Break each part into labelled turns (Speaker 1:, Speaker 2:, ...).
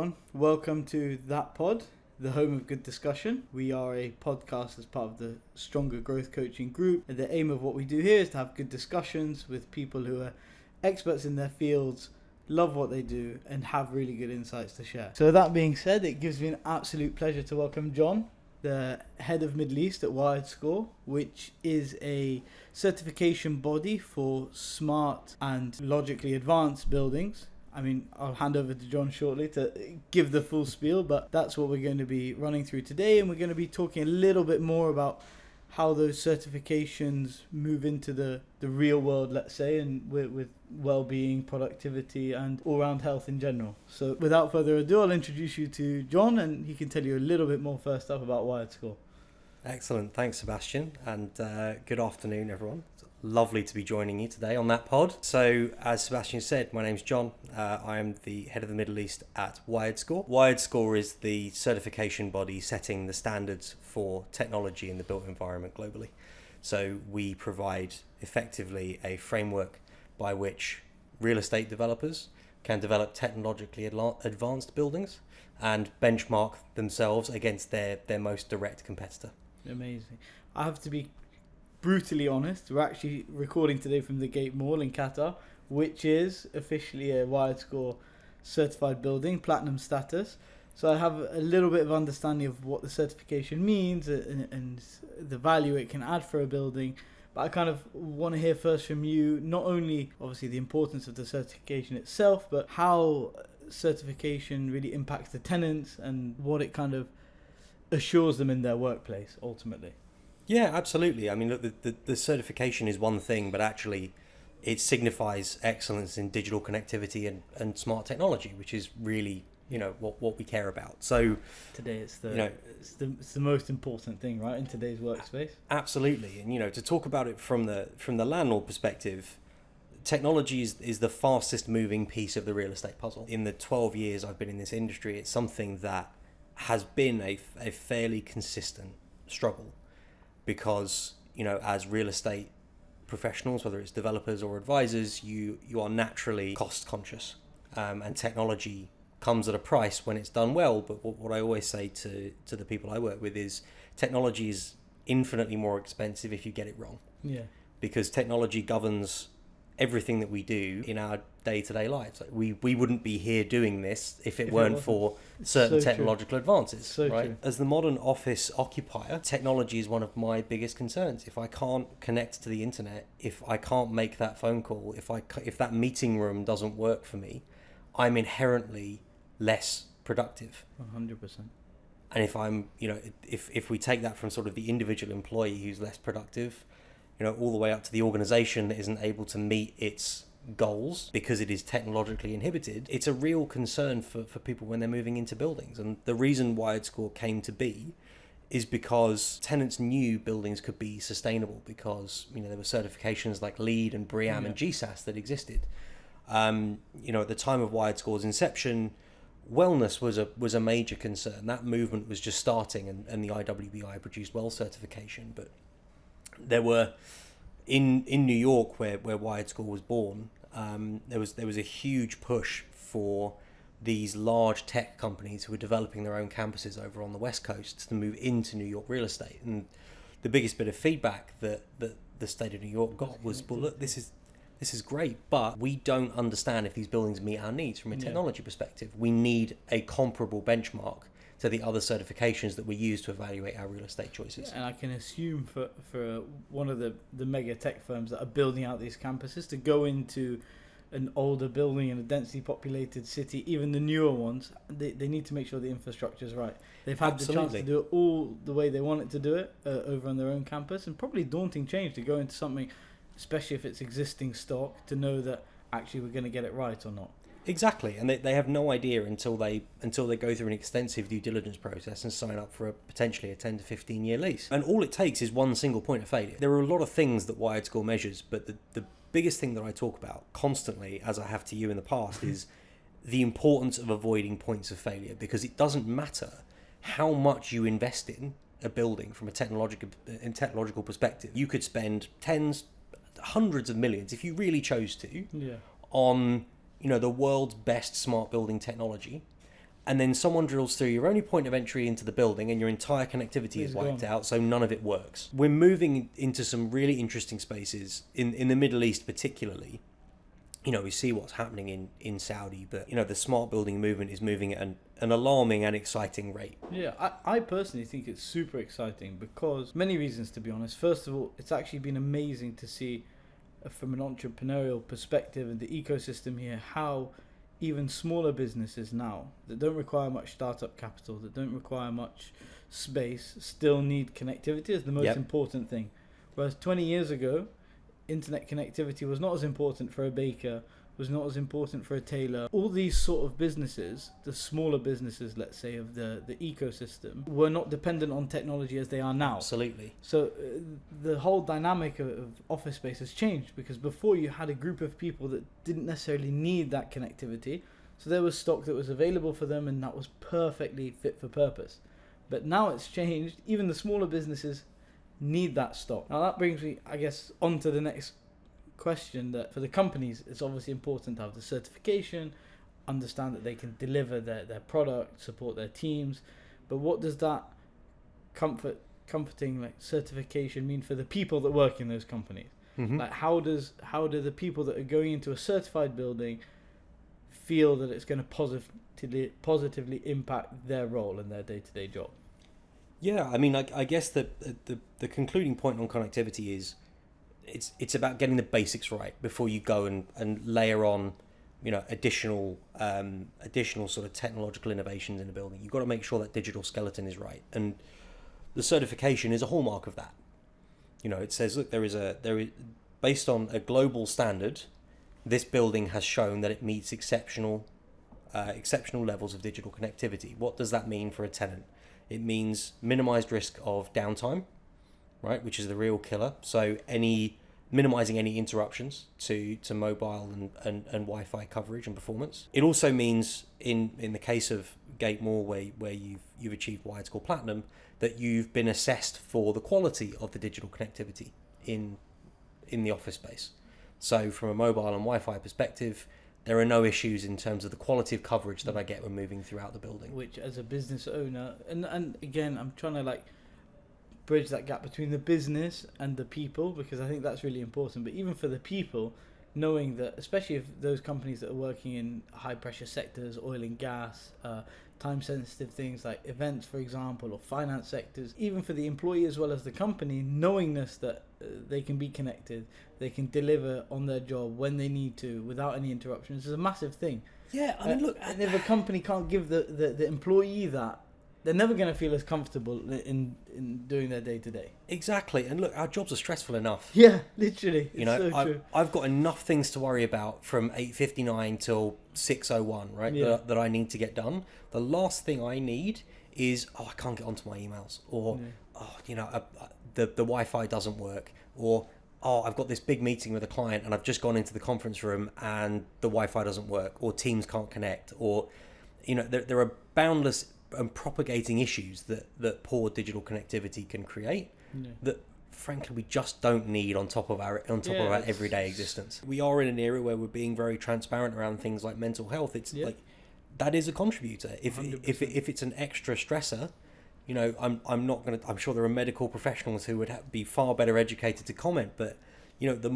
Speaker 1: everyone. Welcome to That Pod, the home of good discussion. We are a podcast as part of the Stronger Growth Coaching Group. And the aim of what we do here is to have good discussions with people who are experts in their fields, love what they do, and have really good insights to share. So that being said, it gives me an absolute pleasure to welcome John, the head of Middle East at WiredScore, which is a certification body for smart and logically advanced buildings. I mean, I'll hand over to John shortly to give the full spiel, but that's what we're going to be running through today. And we're going to be talking a little bit more about how those certifications move into the real world, let's say, and with well-being, productivity, and all-round health in general. So without further ado, I'll introduce you to John, and he can tell you a little bit more first up about WiredScore.
Speaker 2: Excellent. Thanks, Sebastian. And good afternoon, everyone. It's lovely to be joining you today on that pod. So, as Sebastian said, my name's John. I am the head of the Middle East at WiredScore. WiredScore is the certification body setting the standards for technology in the built environment globally. So, we provide effectively a framework by which real estate developers can develop technologically advanced buildings and benchmark themselves against their most direct competitor.
Speaker 1: Amazing. I have to be brutally honest. We're actually recording today from the Gate Mall in Qatar, which is officially a WiredScore certified building, platinum status. So I have a little bit of understanding of what the certification means and the value it can add for a building. But I kind of want to hear first from you, not only obviously the importance of the certification itself, but how certification really impacts the tenants and what it kind of assures them in their workplace ultimately.
Speaker 2: Yeah, absolutely. I mean, look, the certification is one thing, but actually it signifies excellence in digital connectivity and smart technology, which is really, what we care about. So
Speaker 1: today it's the most important thing, right, in today's workspace.
Speaker 2: Absolutely. And to talk about it from the landlord perspective, technology is the fastest moving piece of the real estate puzzle. In the 12 years I've been in this industry, it's something that has been a fairly consistent struggle because, as real estate professionals, whether it's developers or advisors, you are naturally cost conscious, and technology comes at a price when it's done well. But what I always say to the people I work with is technology is infinitely more expensive if you get it wrong.
Speaker 1: Yeah. Because
Speaker 2: technology governs everything that we do in our day-to-day lives. Like we wouldn't be here doing this if it weren't for certain technological advances, right? True. As the modern office occupier, technology is one of my biggest concerns. If I can't connect to the internet, if I can't make that phone call, if that meeting room doesn't work for me, I'm inherently less productive.
Speaker 1: 100%.
Speaker 2: And if I'm, if we take that from sort of the individual employee who's less productive, all the way up to the organization that isn't able to meet its goals because it is technologically inhibited, it's a real concern for people when they're moving into buildings. And the reason WiredScore came to be is because tenants knew buildings could be sustainable because, there were certifications like LEED and BREEAM and GSAS that existed. At the time of WiredScore's inception, wellness was a major concern. That movement was just starting and the IWBI produced well certification, but there were in New York where WiredScore was born, there was a huge push for these large tech companies who were developing their own campuses over on the West Coast to move into New York real estate. And the biggest bit of feedback that the state of New York got was, well, look, this is great, but we don't understand if these buildings meet our needs from a technology perspective. We need a comparable benchmark to the other certifications that we use to evaluate our real estate choices.
Speaker 1: And I can assume for one of the mega tech firms that are building out these campuses to go into an older building in a densely populated city, even the newer ones, they need to make sure the infrastructure is right. They've had the chance to do it all the way they want it to do it over on their own campus, and probably daunting change to go into something, especially if it's existing stock, to know that actually we're going to get it right or not.
Speaker 2: Exactly, and they have no idea until they go through an extensive due diligence process and sign up for potentially a 10 to 15 year lease. And all it takes is one single point of failure. There are a lot of things that WiredScore measures, but the biggest thing that I talk about constantly, as I have to you in the past, is the importance of avoiding points of failure, because it doesn't matter how much you invest in a building from a technological perspective. You could spend tens, hundreds of millions, if you really chose to, on the world's best smart building technology, and then someone drills through your only point of entry into the building and your entire connectivity is wiped out, so none of it works. We're moving into some really interesting spaces in the Middle East particularly. You know, we see what's happening in Saudi, but, you know, the smart building movement is moving at an alarming and exciting rate.
Speaker 1: Yeah, I personally think it's super exciting because many reasons, to be honest. First of all, it's actually been amazing to see from an entrepreneurial perspective and the ecosystem here how even smaller businesses now that don't require much startup capital, that don't require much space, still need connectivity as the most important thing. Whereas 20 years ago, internet connectivity was not as important for a baker, was not as important for a tailor. All these sort of businesses, the smaller businesses, let's say, of the ecosystem, were not dependent on technology as they are now.
Speaker 2: Absolutely.
Speaker 1: So the whole dynamic of office space has changed, because before you had a group of people that didn't necessarily need that connectivity. So there was stock that was available for them and that was perfectly fit for purpose. But now it's changed. Even the smaller businesses need that stock. Now that brings me, I guess, on to the next question, that for the companies it's obviously important to have the certification, understand that they can deliver their product, support their teams, but what does that comforting like certification mean for the people that work in those companies? Like how do the people that are going into a certified building feel that it's going to positively impact their role and their day-to-day job?
Speaker 2: Yeah, I mean, I guess the concluding point on connectivity is it's about getting the basics right before you go and layer on, you know, additional sort of technological innovations in a building. You've got to make sure that digital skeleton is right, and the certification is a hallmark of that. You know, it says, look, there is based on a global standard, this building has shown that it meets exceptional levels of digital connectivity. What does that mean for a tenant? It means minimized risk of downtime, right, which is the real killer. So minimizing any interruptions to mobile and Wi-Fi coverage and performance. It also means, in the case of Gate Mall, where you've achieved WiredScore Platinum, that you've been assessed for the quality of the digital connectivity in the office space. So from a mobile and Wi-Fi perspective, there are no issues in terms of the quality of coverage that I get when moving throughout the building.
Speaker 1: Which, as a business owner, and again, I'm trying to like bridge that gap between the business and the people, because I think that's really important. But even for the people, knowing that, especially if those companies that are working in high pressure sectors, oil and gas, time sensitive things like events, for example, or finance sectors, even for the employee as well as the company, knowingness that they can be connected, they can deliver on their job when they need to without any interruptions is a massive thing.
Speaker 2: Yeah, I mean, look,
Speaker 1: and if a company can't give the employee that, they're never going to feel as comfortable in doing their day-to-day.
Speaker 2: Exactly. And look, our jobs are stressful enough.
Speaker 1: Yeah, literally.
Speaker 2: You know,
Speaker 1: so true.
Speaker 2: I've got enough things to worry about from 8:59 till 6:01, right, that I need to get done. The last thing I need is, I can't get onto my emails, or, the Wi-Fi doesn't work, or, I've got this big meeting with a client and I've just gone into the conference room and the Wi-Fi doesn't work, or Teams can't connect, or, you know, there are boundless and propagating issues that poor digital connectivity can create that frankly we just don't need on top of our everyday existence. We are in an era where we're being very transparent around things like mental health. It's like that is a contributor. If it's an extra stressor, you know, I'm sure there are medical professionals who would be far better educated to comment, but you know, the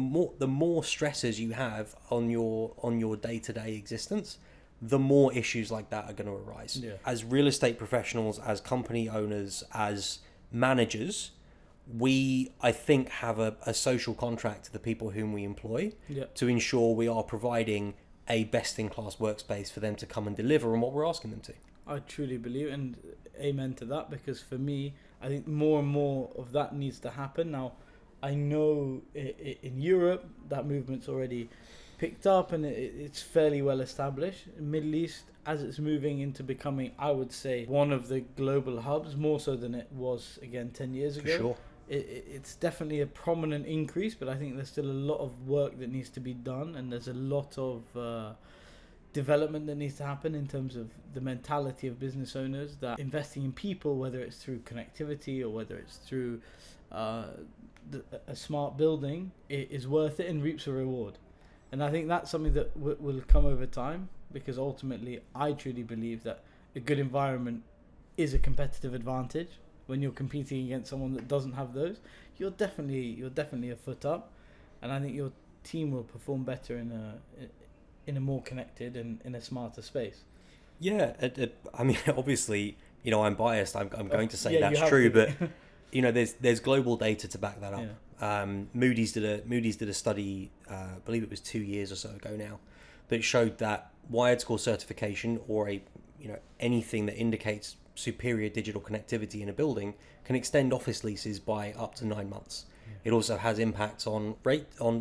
Speaker 2: more stressors you have on your day-to-day existence, the more issues like that are going to arise. Yeah. As real estate professionals, as company owners, as managers, we, I think, have a social contract to the people whom we employ to ensure we are providing a best-in-class workspace for them to come and deliver on what we're asking them to.
Speaker 1: I truly believe, and amen to that, because for me, I think more and more of that needs to happen. Now, I know in Europe, that movement's already picked up and it's fairly well established. Middle East, as it's moving into becoming, I would say, one of the global hubs, more so than it was, again, 10 years ago. For sure. It's definitely a prominent increase, but I think there's still a lot of work that needs to be done, and there's a lot of development that needs to happen in terms of the mentality of business owners, that investing in people, whether it's through connectivity or whether it's through a smart building, it is worth it and reaps a reward. And I think that's something that will come over time, because ultimately I truly believe that a good environment is a competitive advantage. When you're competing against someone that doesn't have those, you're definitely a foot up, and I think your team will perform better in a more connected and in a smarter space.
Speaker 2: Yeah, I mean, obviously, I'm biased. I'm going to say
Speaker 1: Yeah,
Speaker 2: that's true, but there's global data to back that up.
Speaker 1: Yeah.
Speaker 2: Moody's did a study, I believe it was 2 years or so ago now, that showed that WiredScore certification, or anything that indicates superior digital connectivity in a building, can extend office leases by up to 9 months. It also has impacts on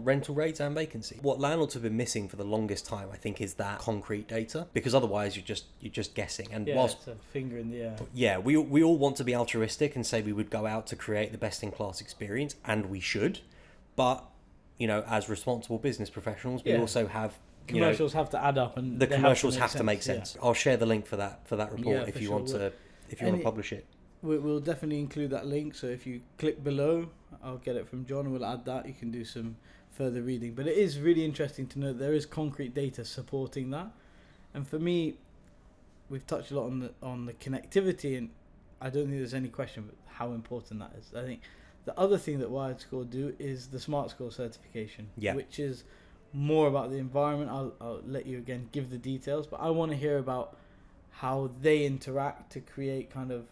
Speaker 2: rental rates and vacancy. What landlords have been missing for the longest time, I think, is that concrete data, because otherwise you're just guessing. And whilst
Speaker 1: it's a finger in the air.
Speaker 2: Yeah, we all want to be altruistic and say we would go out to create the best in class experience, and we should. But as responsible business professionals, we also have
Speaker 1: commercials have to add up, and
Speaker 2: the commercials have to make sense.
Speaker 1: Yeah.
Speaker 2: I'll share the link for that report if you want to publish it.
Speaker 1: We'll definitely include that link, so if you click below, I'll get it from John, we'll add that. You can do some further reading. But it is really interesting to know there is concrete data supporting that. And for me, we've touched a lot on the connectivity, and I don't think there's any question about how important that is. I think the other thing that WiredScore do is the SmartScore certification, which is more about the environment. I'll let you again give the details, but I want to hear about how they interact to create kind of,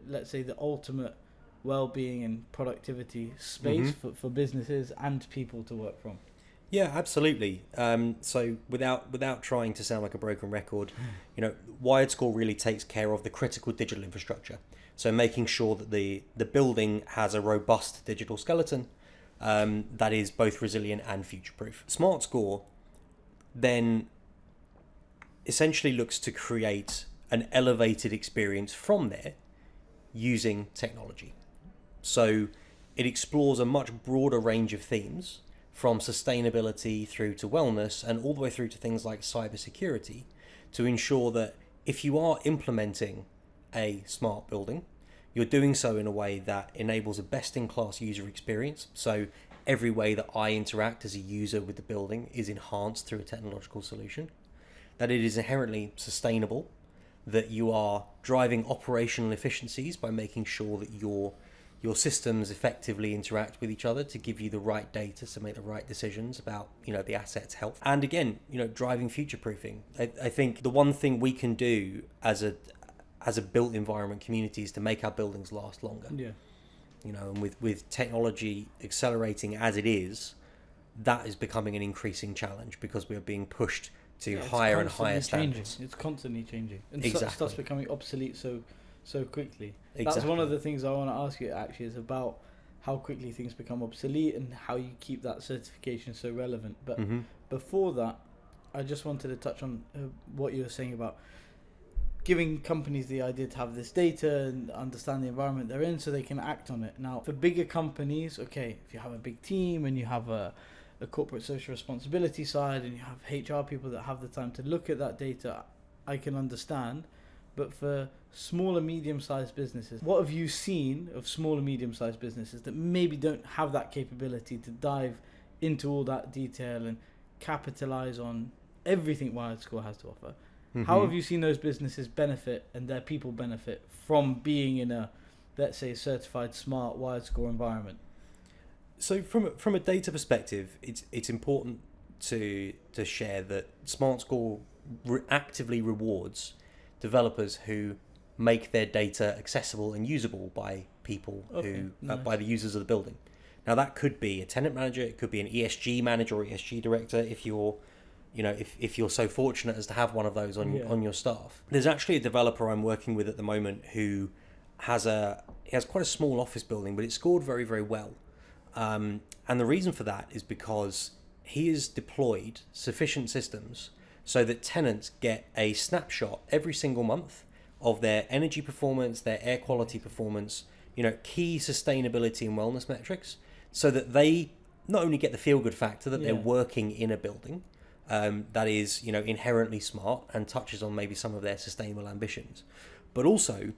Speaker 1: let's say, the ultimate well-being and productivity space for businesses and people to work from.
Speaker 2: Yeah, absolutely. So without trying to sound like a broken record, WiredScore really takes care of the critical digital infrastructure. So making sure that the building has a robust digital skeleton that is both resilient and future-proof. SmartScore then essentially looks to create an elevated experience from there using technology. So it explores a much broader range of themes, from sustainability through to wellness and all the way through to things like cybersecurity, to ensure that if you are implementing a smart building, you're doing so in a way that enables a best-in-class user experience. So every way that I interact as a user with the building is enhanced through a technological solution, that it is inherently sustainable, that you are driving operational efficiencies by making sure that your systems effectively interact with each other to give you the right data to make the right decisions about the asset's health, and again driving future proofing. I think the one thing we can do as a built environment community is to make our buildings last longer. And with technology accelerating as it is, that is becoming an increasing challenge, because we are being pushed to higher and higher standards.
Speaker 1: It's constantly changing, and stuff's becoming obsolete so quickly. That's one of the things I want to ask you, actually, is about how quickly things become obsolete and how you keep that certification so relevant. But before that, I just wanted to touch on what you were saying about giving companies the idea to have this data and understand the environment they're in so they can act on it. Now, for bigger companies, okay, if you have a big team and you have a corporate social responsibility side and you have HR people that have the time to look at that data, I can understand. But for small and medium-sized businesses, what have you seen of small and medium-sized businesses that maybe don't have that capability to dive into all that detail and capitalize on everything WiredScore has to offer? How have you seen those businesses benefit and their people benefit from being in a, let's say, certified smart WiredScore environment?
Speaker 2: So from a data perspective, it's important to share that SmartScore actively rewards developers who make their data accessible and usable by people by the users of the building. Now that could be a tenant manager, it could be an ESG manager or ESG director if you're if you're so fortunate as to have one of those on your staff. There's actually a developer I'm working with at the moment who has quite a small office building, but it scored very, very well. And the reason for that is because he has deployed sufficient systems so that tenants get a snapshot every single month of their energy performance, their air quality performance, key sustainability and wellness metrics, so that they not only get the feel-good factor that they're working in a building that is, inherently smart and touches on maybe some of their sustainable ambitions, but also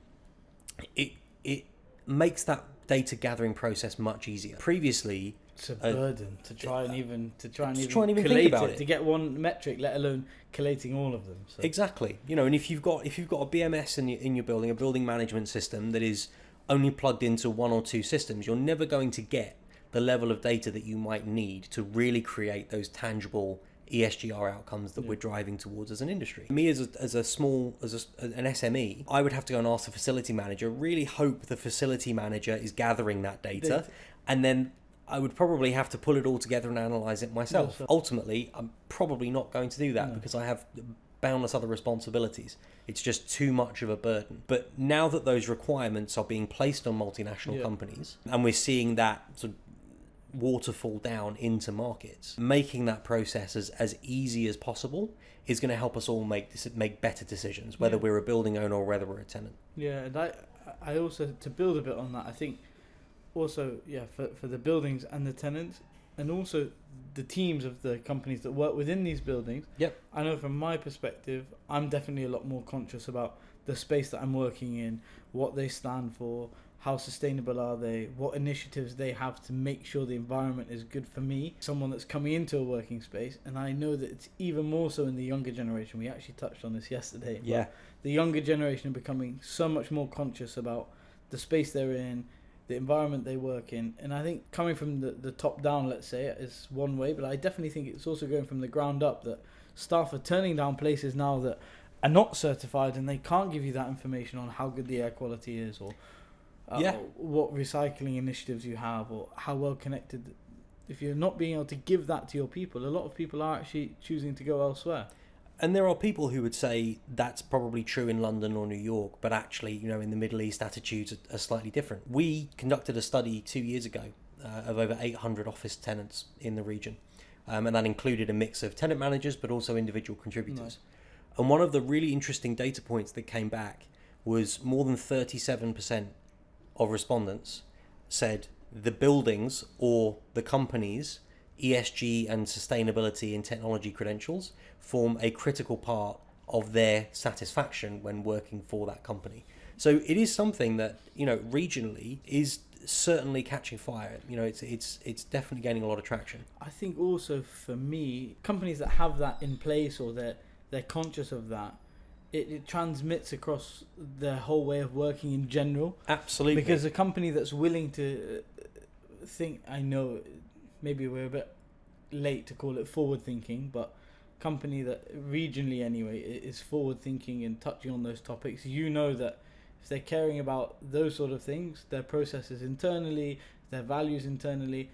Speaker 2: it makes that data gathering process much easier. Previously,
Speaker 1: It's a burden to try and even
Speaker 2: even
Speaker 1: collate
Speaker 2: think about it.
Speaker 1: to get one metric, let alone collating all of them. So.
Speaker 2: Exactly. And if you've got a BMS in your building, a building management system that is only plugged into one or two systems, you're never going to get the level of data that you might need to really create those tangible ESGR outcomes that we're driving towards as an industry. Me as an SME, I would have to go and ask the facility manager, really hope the facility manager is gathering that data. And then I would probably have to pull it all together and analyze it myself. Ultimately, I'm probably not going to do that because I have boundless other responsibilities. It's just too much of a burden. But now that those requirements are being placed on multinational companies, and we're seeing that sort of waterfall down into markets, making that process as easy as possible is going to help us all make better decisions, whether we're a building owner or whether we're a tenant.
Speaker 1: Yeah, and I also, to build a bit on that, I think also, for the buildings and the tenants, and also the teams of the companies that work within these buildings.
Speaker 2: Yep.
Speaker 1: I know from my perspective, I'm definitely a lot more conscious about the space that I'm working in, what they stand for, how sustainable are they, what initiatives they have to make sure the environment is good for me, someone that's coming into a working space. And I know that it's even more so in the younger generation. We actually touched on this yesterday.
Speaker 2: Yeah.
Speaker 1: The younger generation are becoming so much more conscious about the space they're in, the environment they work in. And I think coming from the top down, let's say, is one way, but I definitely think it's also going from the ground up, that staff are turning down places now that are not certified and they can't give you that information on how good the air quality is, or what recycling initiatives you have, or how well connected. If you're not being able to give that to your people, a lot of people are actually choosing to go elsewhere.
Speaker 2: And there are people who would say that's probably true in London or New York, but actually, in the Middle East, attitudes are slightly different. We conducted a study 2 years ago of over 800 office tenants in the region, and that included a mix of tenant managers, but also individual contributors. Nice. And one of the really interesting data points that came back was more than 37% of respondents said the buildings or the company's ESG and sustainability and technology credentials form a critical part of their satisfaction when working for that company. So it is something that, regionally is certainly catching fire. It's definitely gaining a lot of traction.
Speaker 1: I think also for me, companies that have that in place, or they're conscious of that, it transmits across their whole way of working in general.
Speaker 2: Absolutely.
Speaker 1: Because a company that's willing to think, I know maybe we're a bit late to call it forward thinking, but company that regionally anyway is forward thinking and touching on those topics, that if they're caring about those sort of things, their processes internally, their values internally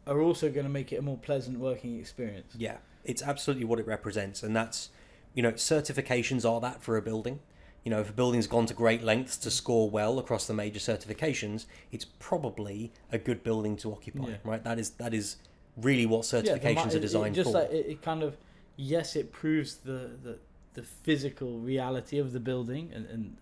Speaker 1: are also going to make it a more pleasant working experience.
Speaker 2: Yeah, it's absolutely what it represents. And that's, certifications are that for a building. If a building's gone to great lengths to score well across the major certifications, it's probably a good building to occupy, right? That is really what certifications are designed for.
Speaker 1: Like it kind of, yes, it proves the physical reality of the building and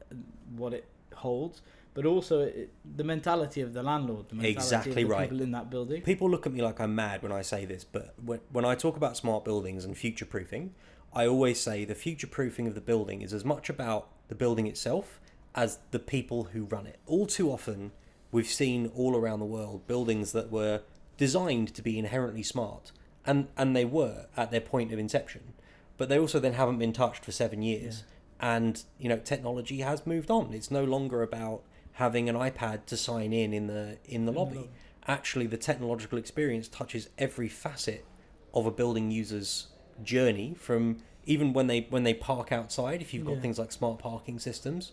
Speaker 1: what it holds, but also the mentality of the landlord, the mentality of the people in that building.
Speaker 2: People look at me like I'm mad when I say this, but when I talk about smart buildings and future-proofing, I always say the future-proofing of the building is as much about the building itself as the people who run it. All too often, we've seen all around the world buildings that were designed to be inherently smart, and they were at their point of inception, but they also then haven't been touched for 7 years. And technology has moved on. It's no longer about having an iPad to sign in the lobby. Actually, the technological experience touches every facet of a building user's journey, from even when they park outside, if you've got things like smart parking systems,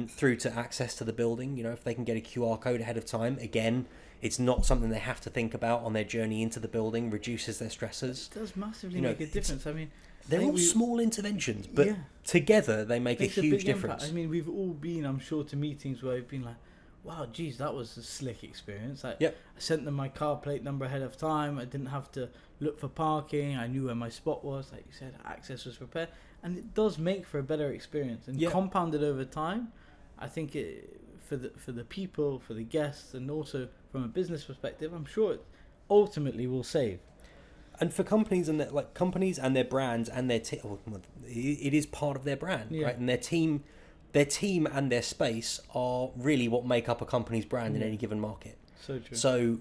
Speaker 2: through to access to the building. If they can get a QR code ahead of time, again, it's not something they have to think about on their journey into the building, reduces their stresses.
Speaker 1: It does massively make a difference. I mean,
Speaker 2: they're all small interventions, but together they make a huge difference.
Speaker 1: I mean, we've all been, I'm sure, to meetings where we've been like, wow, geez, that was a slick experience. I sent them my car plate number ahead of time. I didn't have to look for parking. I knew where my spot was. Like you said, access was prepared. And it does make for a better experience. And compounded over time, I think for the people, for the guests, and also from a business perspective, I'm sure it ultimately will save.
Speaker 2: And for companies and their brands and their it is part of their brand, right? And their team and their space are really what make up a company's brand in any given market.
Speaker 1: So true.
Speaker 2: So,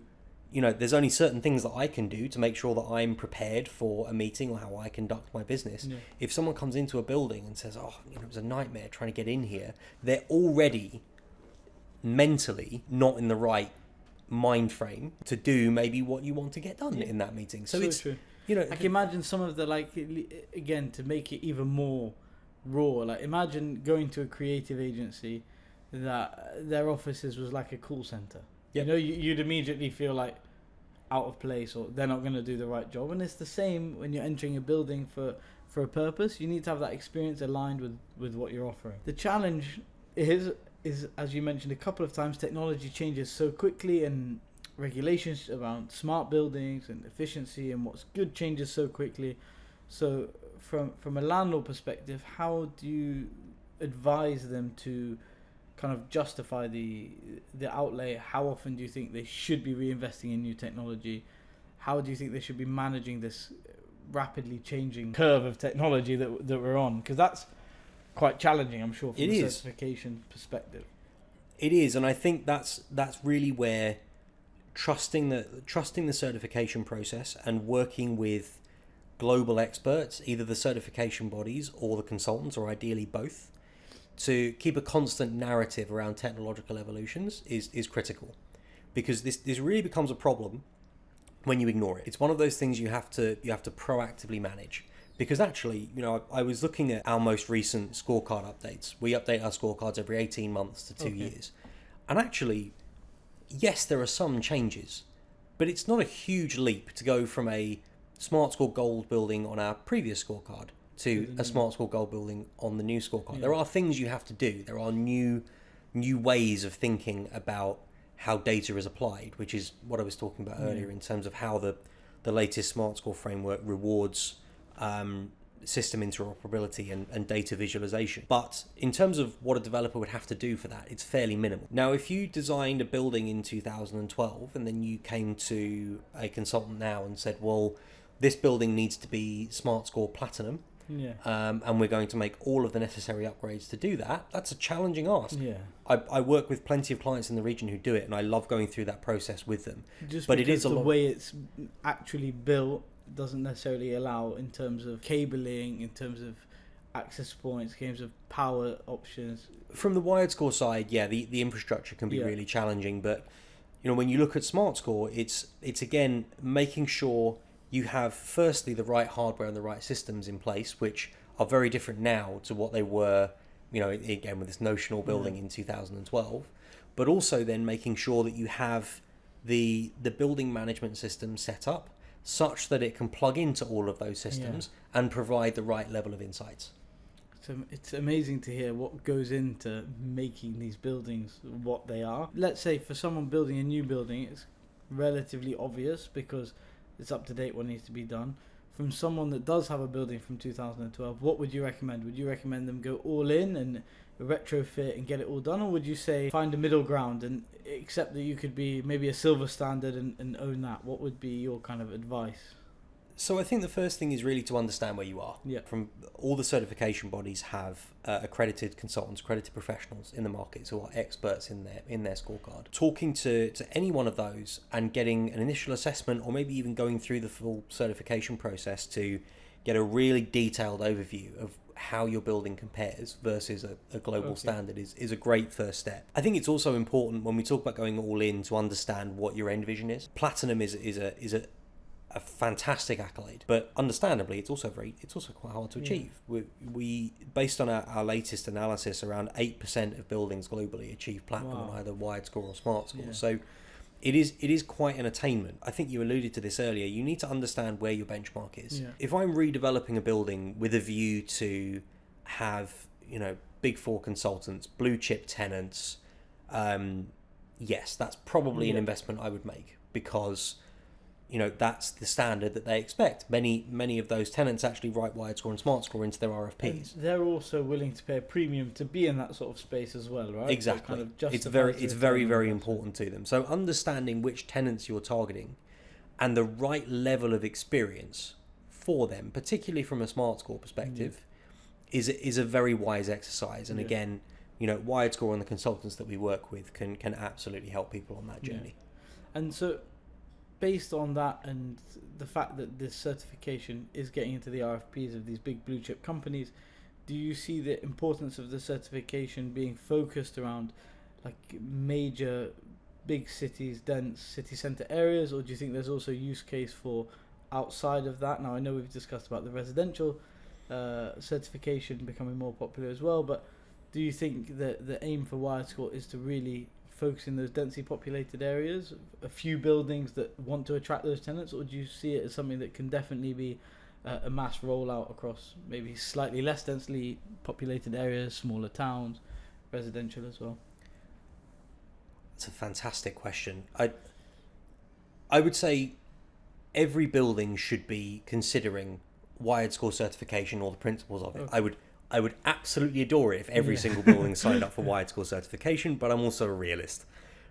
Speaker 2: there's only certain things that I can do to make sure that I'm prepared for a meeting or how I conduct my business.
Speaker 1: Yeah.
Speaker 2: If someone comes into a building and says, oh, it was a nightmare trying to get in here, they're already mentally not in the right mind frame to do maybe what you want to get done in that meeting. So it's
Speaker 1: true.
Speaker 2: I
Speaker 1: can imagine some of the, like, again, to make it even more raw, like imagine going to a creative agency that their offices was like a call center.
Speaker 2: Yep.
Speaker 1: You'd immediately feel like out of place, or they're not going to do the right job. And it's the same when you're entering a building for a purpose. You need to have that experience aligned with what you're offering. The challenge is as you mentioned a couple of times, technology changes so quickly, and regulations around smart buildings and efficiency and what's good changes so quickly. So from a landlord perspective, how do you advise them to kind of justify the outlay? How often do you think they should be reinvesting in new technology? How do you think they should be managing this rapidly changing curve of technology that we're on? Because that's quite challenging, I'm sure, from a certification perspective.
Speaker 2: It is, and I think that's really where trusting the certification process and working with global experts, either the certification bodies or the consultants, or ideally both, to keep a constant narrative around technological evolutions is critical, because this really becomes a problem when you ignore it. It's one of those things you have to proactively manage. Because actually, I was looking at our most recent scorecard updates. We update our scorecards every 18 months to 2 years. And actually, yes, there are some changes, but it's not a huge leap to go from a Smart Score Gold building on our previous scorecard to a Smart Score Gold building on the new scorecard. Yeah. There are things you have to do. There are new ways of thinking about how data is applied, which is what I was talking about earlier in terms of how the latest Smart Score framework rewards system interoperability and data visualization. But in terms of what a developer would have to do for that, it's fairly minimal. Now, if you designed a building in 2012 and then you came to a consultant now and said, well, this building needs to be Smart Score Platinum, and we're going to make all of the necessary upgrades to do that, that's a challenging ask. I work with plenty of clients in the region who do it, and I love going through that process with them.
Speaker 1: But it is the way it's actually built doesn't necessarily allow, in terms of cabling, in terms of access points, in terms of power options.
Speaker 2: From the WiredScore side, the infrastructure can be really challenging, but when you look at Smart Score, it's again making sure you have firstly the right hardware and the right systems in place, which are very different now to what they were, again with this notional building in 2012, but also then making sure that you have the building management system set up such that it can plug into all of those systems and provide the right level of insights.
Speaker 1: So it's amazing to hear what goes into making these buildings what they are. Let's say for someone building a new building, it's relatively obvious because it's up to date what needs to be done. From someone that does have a building from 2012, what would you recommend? Would you recommend them go all in and retrofit and get it all done, or would you say find a middle ground and accept that you could be maybe a silver standard and own that? What would be your kind of advice?
Speaker 2: So I think the first thing is really to understand where you are. From all the certification bodies have accredited consultants, accredited professionals in the market who are experts in their scorecard. Talking to any one of those and getting an initial assessment, or maybe even going through the full certification process to get a really detailed overview of how your building compares versus a global standard is a great first step. I think it's also important when we talk about going all in to understand what your end vision is. Platinum is a fantastic accolade, but understandably it's also quite hard to achieve. We based on our latest analysis, around 8% of buildings globally achieve platinum on either WiredScore or Smart Score. So it is quite an attainment. I think you alluded to this earlier. You need to understand where your benchmark is. If I'm redeveloping a building with a view to have big four consultants, blue chip tenants, yes, that's probably an investment I would make, because that's the standard that they expect. Many of those tenants actually write WiredScore and Smart Score into their RFPs.
Speaker 1: And they're also willing to pay a premium to be in that sort of space as well, right?
Speaker 2: Exactly.
Speaker 1: Kind of
Speaker 2: it's very important to them. So understanding which tenants you're targeting and the right level of experience for them, particularly from a Smart Score perspective, is a very wise exercise. And again, WiredScore and the consultants that we work with can absolutely help people on that journey.
Speaker 1: And so based on that and the fact that this certification is getting into the RFPs of these big blue chip companies, do you see the importance of the certification being focused around like major big cities, dense city centre areas, or do you think there's also use case for outside of that? Now I know we've discussed about the residential certification becoming more popular as well, but do you think that the aim for WiredScore is to really focus in those densely populated areas, a few buildings that want to attract those tenants, or do you see it as something that can definitely be a mass rollout across maybe slightly less densely populated areas, smaller towns, residential as well?
Speaker 2: It's a fantastic question. I would say every building should be considering WiredScore certification or the principles of it.
Speaker 1: Okay.
Speaker 2: I would absolutely adore it if every single building signed up for WiredScore certification, but I'm also a realist,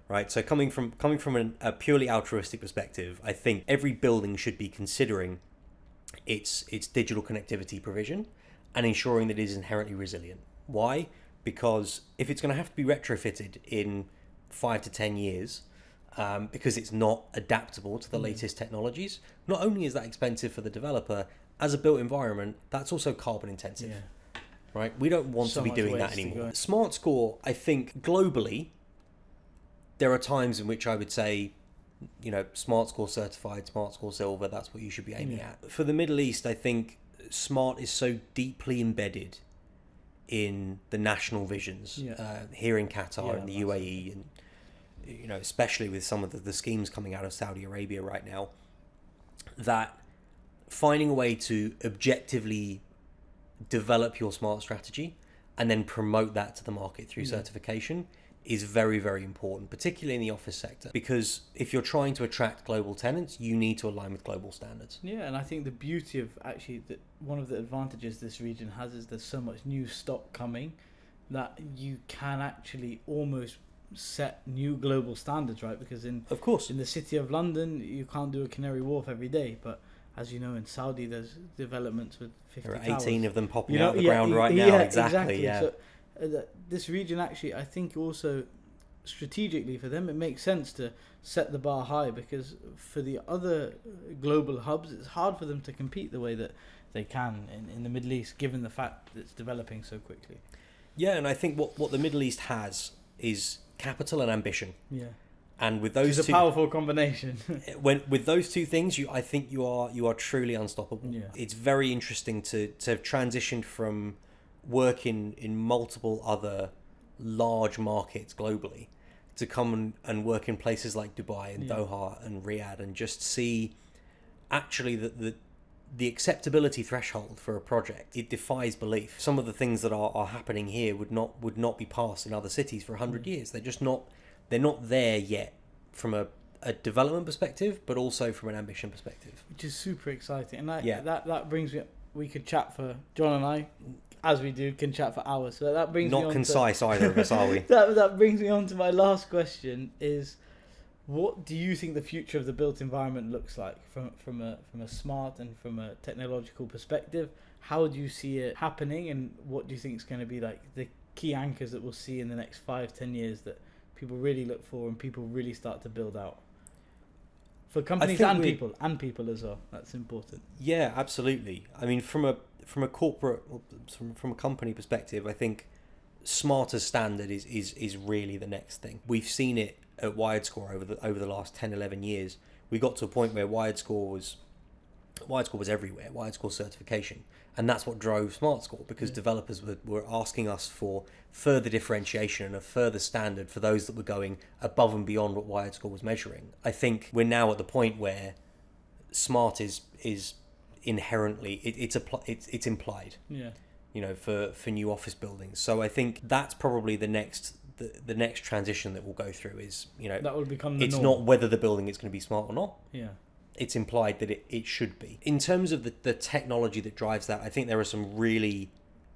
Speaker 2: right? So coming from a purely altruistic perspective, I think every building should be considering its digital connectivity provision and ensuring that it is inherently resilient. Why? Because if it's going to have to be retrofitted in 5 to 10 years, because it's not adaptable to the latest technologies, not only is that expensive for the developer, as a built environment, that's also carbon intensive.
Speaker 1: Yeah.
Speaker 2: Right? We don't want to be doing that anymore. Smart Score, I think globally, there are times in which I would say, Smart Score certified, Smart Score silver, that's what you should be aiming at. For the Middle East, I think smart is so deeply embedded in the national visions here in Qatar and the UAE, and especially with some of the schemes coming out of Saudi Arabia right now, that finding a way to objectively develop your smart strategy and then promote that to the market through certification is very, very important, particularly in the office sector, because if you're trying to attract global tenants, you need to align with global standards.
Speaker 1: Yeah, and I think the beauty of actually one of the advantages this region has is there's so much new stock coming that you can actually almost set new global standards, right? Because in the city of London, you can't do a Canary Wharf every day, but as you know, in Saudi, there's developments with 50
Speaker 2: There are
Speaker 1: towers.
Speaker 2: 18 of them popping out of the ground right now. Exactly. Yeah.
Speaker 1: So, this region actually, I think also strategically for them, it makes sense to set the bar high, because for the other global hubs, it's hard for them to compete the way that they can in the Middle East, given the fact that it's developing so quickly.
Speaker 2: Yeah, and I think what the Middle East has is capital and ambition.
Speaker 1: Yeah.
Speaker 2: And with those
Speaker 1: It's a powerful combination.
Speaker 2: with those two things, I think you are truly unstoppable.
Speaker 1: Yeah.
Speaker 2: It's very interesting to have transitioned from working in multiple other large markets globally to come and work in places like Dubai and Doha and Riyadh, and just see actually the acceptability threshold for a project, it defies belief. Some of the things that are happening here would not be passed in other cities for 100 years. They're not there yet from a development perspective, but also from an ambition perspective.
Speaker 1: Which is super exciting. And that brings me, we could chat for, John and I, as we do, can chat for hours. So that brings me on
Speaker 2: Not concise either of us, are we?
Speaker 1: That brings me on to my last question is, what do you think the future of the built environment looks like from a smart and from a technological perspective? How do you see it happening, and what do you think is going to be like the key anchors that we'll see in the next 5-10 years that people really look for and people really start to build out? For companies and people as well. That's important.
Speaker 2: Yeah, absolutely. I mean, from a corporate, from a company perspective, I think smart as standard is really the next thing. We've seen it at WiredScore over the last 10-11 years. We got to a point where WiredScore was everywhere, WiredScore certification, and that's what drove SmartScore, because developers were asking us for further differentiation and a further standard for those that were going above and beyond what WiredScore was measuring. I think we're now at the point where smart is inherently it's implied.
Speaker 1: Yeah.
Speaker 2: For new office buildings. So I think that's probably the next transition that we'll go through is,
Speaker 1: that will become the
Speaker 2: it's
Speaker 1: norm.
Speaker 2: not whether the building is going to be smart or not.
Speaker 1: Yeah.
Speaker 2: It's implied that it should be. In terms of the technology that drives that, I think there are some really,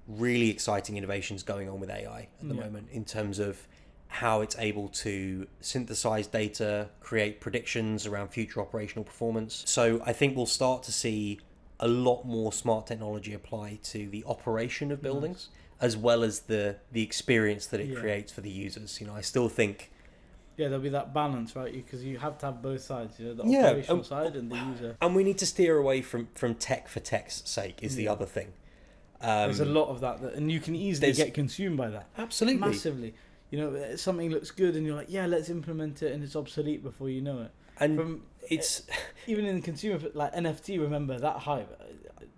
Speaker 2: really exciting innovations going on with AI at the moment, in terms of how it's able to synthesize data, create predictions around future operational performance. So I think we'll start to see a lot more smart technology apply to the operation of buildings, as well as the experience that it creates for the users. I still think
Speaker 1: Yeah, there'll be that balance, right? Because you have to have both sides, the
Speaker 2: Yeah,
Speaker 1: operational side and the user.
Speaker 2: And we need to steer away from tech for tech's sake is the other thing.
Speaker 1: There's a lot of that, and you can easily get consumed by that.
Speaker 2: Absolutely.
Speaker 1: Massively. Something looks good and you're like, yeah, let's implement it, and it's obsolete before you know it.
Speaker 2: And
Speaker 1: even in consumer, like NFT, remember that hype,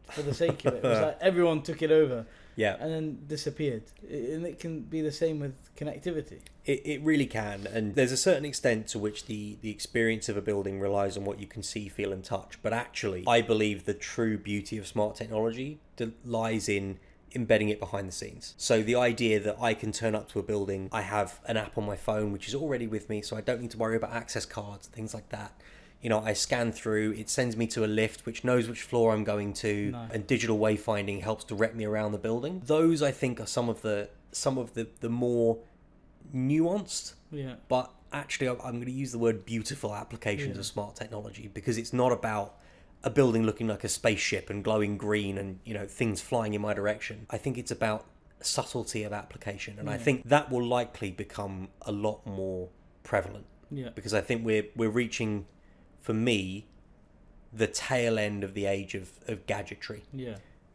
Speaker 1: for the sake of it. It was like everyone took it over.
Speaker 2: Yeah.
Speaker 1: And then disappeared. And it can be the same with connectivity.
Speaker 2: It really can. And there's a certain extent to which the experience of a building relies on what you can see, feel and touch. But actually, I believe the true beauty of smart technology lies in embedding it behind the scenes. So the idea that I can turn up to a building, I have an app on my phone which is already with me, so I don't need to worry about access cards, things like that. I scan through, it sends me to a lift which knows which floor I'm going to, and digital wayfinding helps direct me around the building. Those, I think, are some of the more nuanced, but actually I'm going to use the word beautiful applications of smart technology, because it's not about a building looking like a spaceship and glowing green and things flying in my direction. I think it's about subtlety of application, and I think that will likely become a lot more prevalent, because I think we're reaching, for me, the tail end of the age of gadgetry.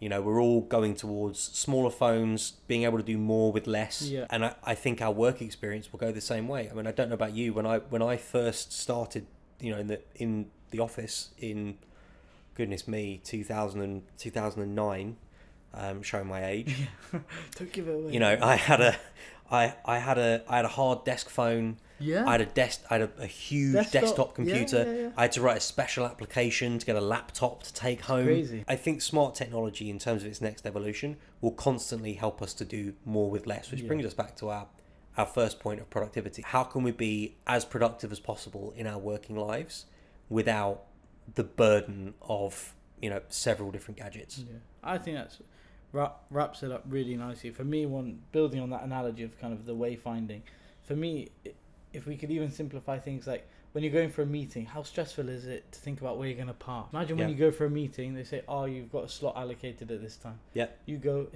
Speaker 2: We're all going towards smaller phones, being able to do more with less, and I think our work experience will go the same way. I mean, I don't know about you, when I first started in the office in, goodness me, 2009, showing my age.
Speaker 1: Don't give it away.
Speaker 2: I had a hard desk phone. I had a huge desktop computer. I had to write a special application to get a laptop to take home.
Speaker 1: Crazy.
Speaker 2: I think smart technology, in terms of its next evolution, will constantly help us to do more with less, which brings us back to our first point of productivity. How can we be as productive as possible in our working lives without the burden of several different gadgets?
Speaker 1: I think that's wraps it up really nicely. For me, building on that analogy of kind of the wayfinding, for me, if we could even simplify things like when you're going for a meeting, how stressful is it to think about where you're going to park? Imagine when you go for a meeting, they say, you've got a slot allocated at this time. You go,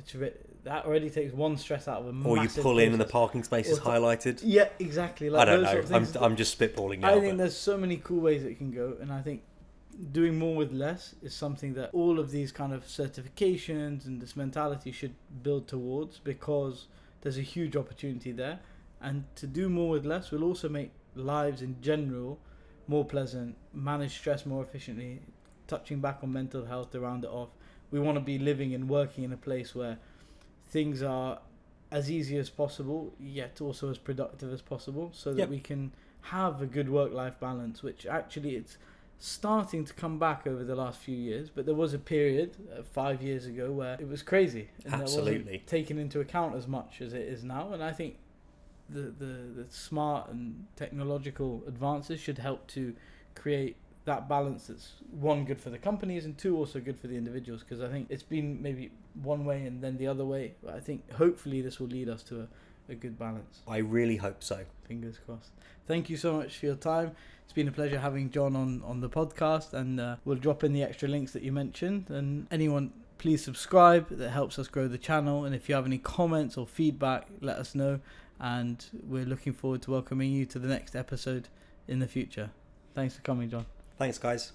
Speaker 1: that already takes one stress out of a massive
Speaker 2: Or you pull
Speaker 1: process.
Speaker 2: in and the parking space is highlighted.
Speaker 1: Yeah, exactly.
Speaker 2: I don't know.
Speaker 1: Sort of things.
Speaker 2: I'm just spitballing now.
Speaker 1: I think there's so many cool ways it can go, and I think doing more with less is something that all of these kind of certifications and this mentality should build towards, because there's a huge opportunity there. And to do more with less will also make lives in general more pleasant, manage stress more efficiently, touching back on mental health to round it off. We want to be living and working in a place where things are as easy as possible, yet also as productive as possible, so that we can have a good work-life balance, which actually it's starting to come back over the last few years. But there was a period 5 years ago where it was crazy, and
Speaker 2: Absolutely.
Speaker 1: That wasn't taken into account as much as it is now. And I think the smart and technological advances should help to create that balance that's, one, good for the companies, and two, also good for the individuals, because I think it's been maybe one way and then the other way, but I think hopefully this will lead us to a good balance.
Speaker 2: I really hope so.
Speaker 1: Fingers crossed. Thank you so much for your time. It's been a pleasure having John on the podcast, and we'll drop in the extra links that you mentioned. And anyone, please subscribe. That helps us grow the channel. And if you have any comments or feedback, let us know. And we're looking forward to welcoming you to the next episode in the future. Thanks for coming, John.
Speaker 2: Thanks, guys.